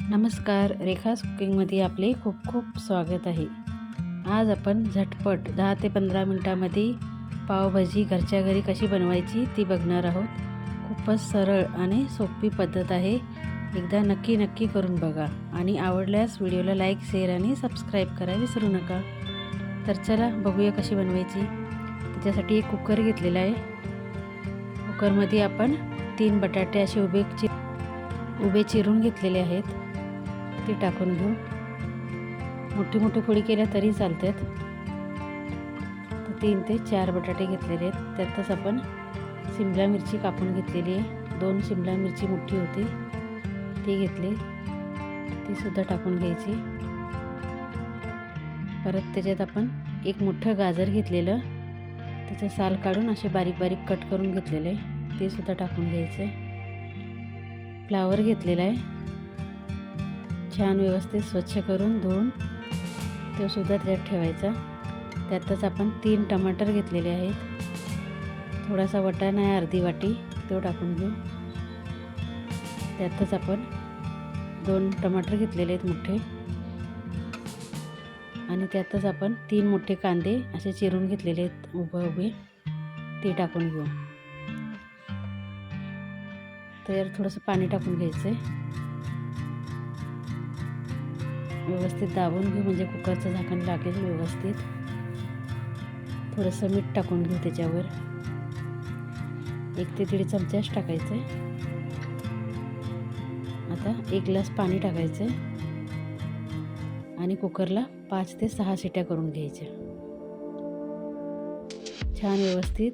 नमस्कार, रेखास कुकिंगमध्ये आपले खूप खूप स्वागत आहे. आज आपण झटपट 10 ते 15 मिनटामध्ये पावभाजी घरच्या घरी कशी बनवायची ती बघणार आहोत. खूपच सरळ आणि सोपी पद्धत आहे. एकदा नक्की करून बघा आणि आवडल्यास व्हिडिओला लाईक, शेअर आणि सबस्क्राईब करायला विसरू नका. तर चला बघूया कशी बनवायची. त्याच्यासाठी एक कुकर घेतलेला आहे. कुकरमध्ये आपण 3 बटाटे असे उभे चिरून घेतलेले आहेत. ते टाकून घेऊ. मोठी फोडी केल्या तरी चालतात. तर 3 ते 4 बटाटे घेतलेले आहेत. त्यातच आपण शिमला मिरची कापून घेतलेली आहे. 2 शिमला मिरची मोठी होती ती घेतली, ती सुद्धा टाकून घ्यायची. परत त्याच्यात आपण एक मोठं गाजर घेतलेलं, त्याचं साल काढून असे बारीक कट करून घेतलेले, ते सुद्धा टाकून घ्यायचे. फ्लावर घेतलेला आहे, छान व्यवस्थित स्वच्छ करून धुवून तो सुद्धा त्यात ठेवायचा. त्यातच आपण 3 टमाटर घेतलेले आहेत. थोडासा वाटाणा आहे, अर्धी वाटी, तो टाकून घेऊ. त्यातच आपण 2 टमाटर घेतलेले आहेत मोठे, आणि त्यातच आपण 3 मोठे कांदे असे चिरून घेतलेले आहेत उभे, ते टाकून घेऊ. तर थोडंसं पाणी टाकून घ्यायचं आहे. व्यवस्थित दाबून घेऊ म्हणजे कुकरचं झाकण लागेल व्यवस्थित. थोडंसं मीठ टाकून घेऊ त्याच्यावर. 1 ते 1.5 चमचाच टाकायचं आहे. आता 1 ग्लास पाणी टाकायचं आहे आणि कुकरला 5 ते 6 शिट्या करून घ्यायच्या. छान व्यवस्थित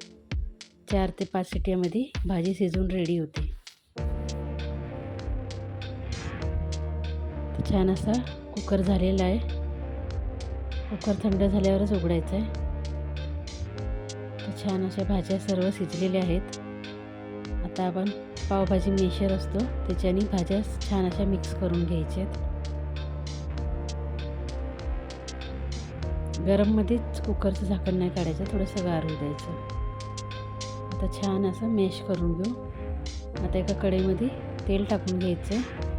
4 ते 5 शिट्यामध्ये भाजी शिजून रेडी होते. छान असा कुकर झालेला आहे. कुकर थंड झाल्यावरच उघडायचं आहे. तर छान अशा भाज्या सर्व शिजलेल्या आहेत. आता आपण पावभाजी मेशर असतो त्याच्याने भाज्या छान अशा मिक्स करून घ्यायच्यात. गरममध्येच कुकरचं झाकण नाही काढायचं, थोडंसं गार होऊ द्यायचं. आता छान असं मॅश करून घेऊ. आता एका कढईमध्ये तेल टाकून घ्यायचं.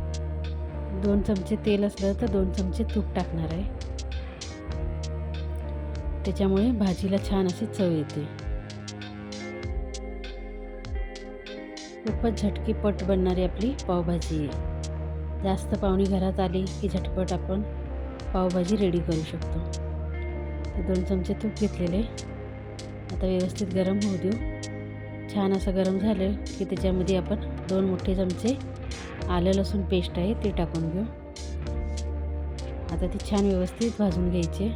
2 चमचे तेल असलं तर 2 चमचे तूप टाकणार आहे. त्याच्यामुळे भाजीला छान अशी चव येते. खूपच झटकीपट बनणारी आपली पावभाजी आहे. जास्त पाहुणे घरात आली की झटपट आपण पावभाजी रेडी करू शकतो. तर 2 चमचे तूप घेतलेले. आता व्यवस्थित गरम होऊ देऊ. छान असं गरम झालं की त्याच्यामध्ये आपण 2 मोठे चमचे आलं लसूण पेस्ट आहे ते टाकून घेऊ. आता ती छान व्यवस्थित भाजून घ्यायची.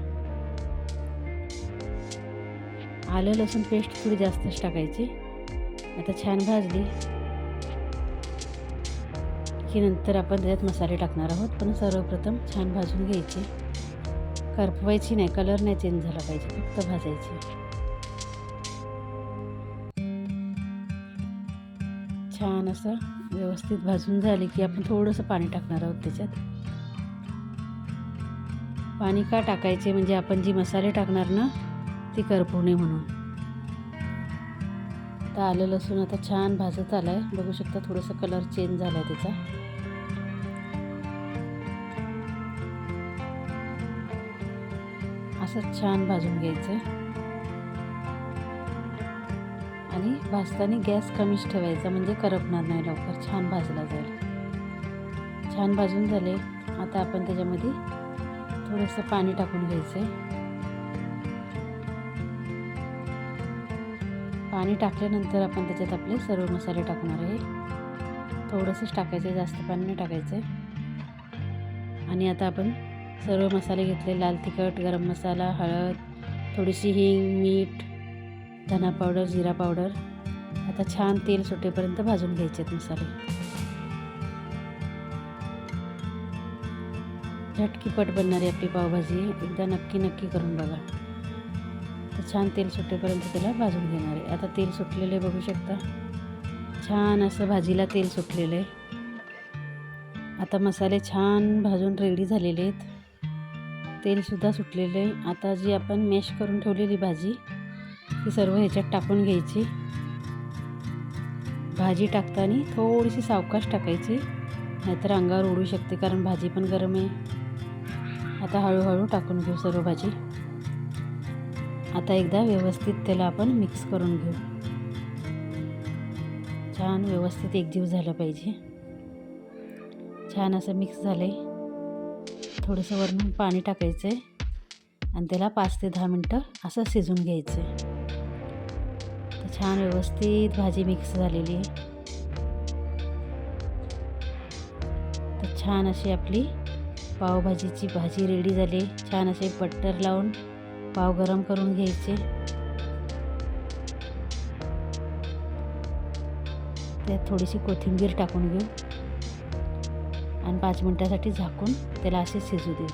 आलं लसूण पेस्ट थोडी जास्तच टाकायची. आता छान भाजली की नंतर आपण त्याच्यात मसाले टाकणार आहोत. पण सर्वप्रथम छान भाजून घ्यायची. करपवायची नाही, कलर नाही चेंज झाला पाहिजे, फक्त भाजायची. छान असं व्यवस्थित भाजून झाले की आपण थोडंसं पाणी टाकणार आहोत त्याच्यात. पाणी का टाकायचे म्हणजे आपण जी मसाले टाकणार ना ती करपू नये म्हणून. तर आलं लसूण आता छान भाजत आलं आहे, बघू शकता थोडंसं कलर चेंज झाला आहे त्याचा. असं छान भाजून घ्यायचं आणि भाजताना गॅस कमीच ठेवायचा म्हणजे करपणार नाही लवकर, छान भाजला जाईल. छान भाजून झाले. आता आपण त्याच्यामध्ये थोडंसं पाणी टाकून घ्यायचं. पाणी टाकल्यानंतर आपण त्याच्यात आपले सर्व मसाले टाकणार आहे. थोडंसंच टाकायचं आहे, जास्त पाणी नाही टाकायचं आहे. आणि आता आपण सर्व मसाले घेतले. लाल तिखट, गरम मसाला, हळद, थोडीशी हिंग, मीठ, धना पावडर, जिरा पावडर. आता छान तेल सुटेपर्यंत भाजून घ्यायचे आहेत मसाले. झटकीपट बनणारी आपली पावभाजी एकदा नक्की करून बघा. तर छान तेल सुटेपर्यंत त्याला भाजून घेणार आहे. आता तेल सुटलेले बघू शकता. छान असं भाजीला तेल सुटलेलं आहे. आता मसाले छान भाजून रेडी झालेले आहेत. तेलसुद्धा सुटलेलं आहे. आता जी आपण मॅश करून ठेवलेली भाजी ती सर्व ह्याच्यात टाकून घ्यायची. भाजी टाकताना थोडीशी सावकाश टाकायची नाहीतर अंगावर उडू शकते, कारण भाजी पण गरम आहे. आता हळूहळू टाकून घेऊ सर्व भाजी. आता एकदा व्यवस्थित त्याला आपण मिक्स करून घेऊ. छान व्यवस्थित एकजीव झालं पाहिजे. छान असं मिक्स झालं आहे. थोडंसं वरून पाणी टाकायचं आहे आणि त्याला 5 ते 10 मिनटं असं शिजून घ्यायचं आहे. तर छान व्यवस्थित भाजी मिक्स झालेली आहे. तर छान अशी आपली पावभाजीची भाजी रेडी झाली. छान असे बटर लावून पाव गरम करून घ्यायचे. त्यात थोडीशी कोथिंबीर टाकून घेऊ आणि 5 मिनटासाठी झाकून त्याला असे शिजू देऊ.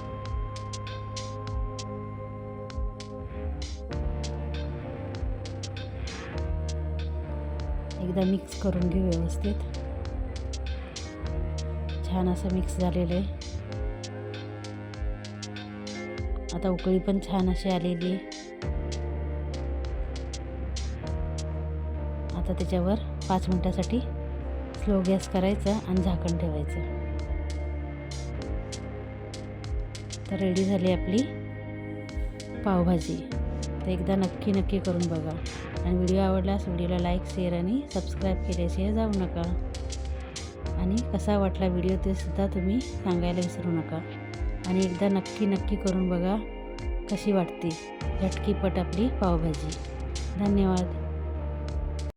एकदा मिक्स करून घेऊ व्यवस्थित. छान असं मिक्स झालेलं आहे. आता उकळी पण छान अशी आलेली आहे. आता त्याच्यावर 5 मिनटासाठी स्लो गॅस करायचा आणि झाकण ठेवायचं. तर रेडी झाली आपली पावभाजी. तर एकदा नक्की करून बघा. आणि व्हिडिओ आवडल्यास व्हिडिओला लाईक, शेअर आणि सबस्क्राईब केल्याशिवाय जाऊ नका. आणि कसा वाटला व्हिडिओ ते सुद्धा तुम्ही सांगायला विसरू नका. आणि एकदा नक्की करून बघा कशी वाटते झटकीपट आपली पावभाजी. धन्यवाद.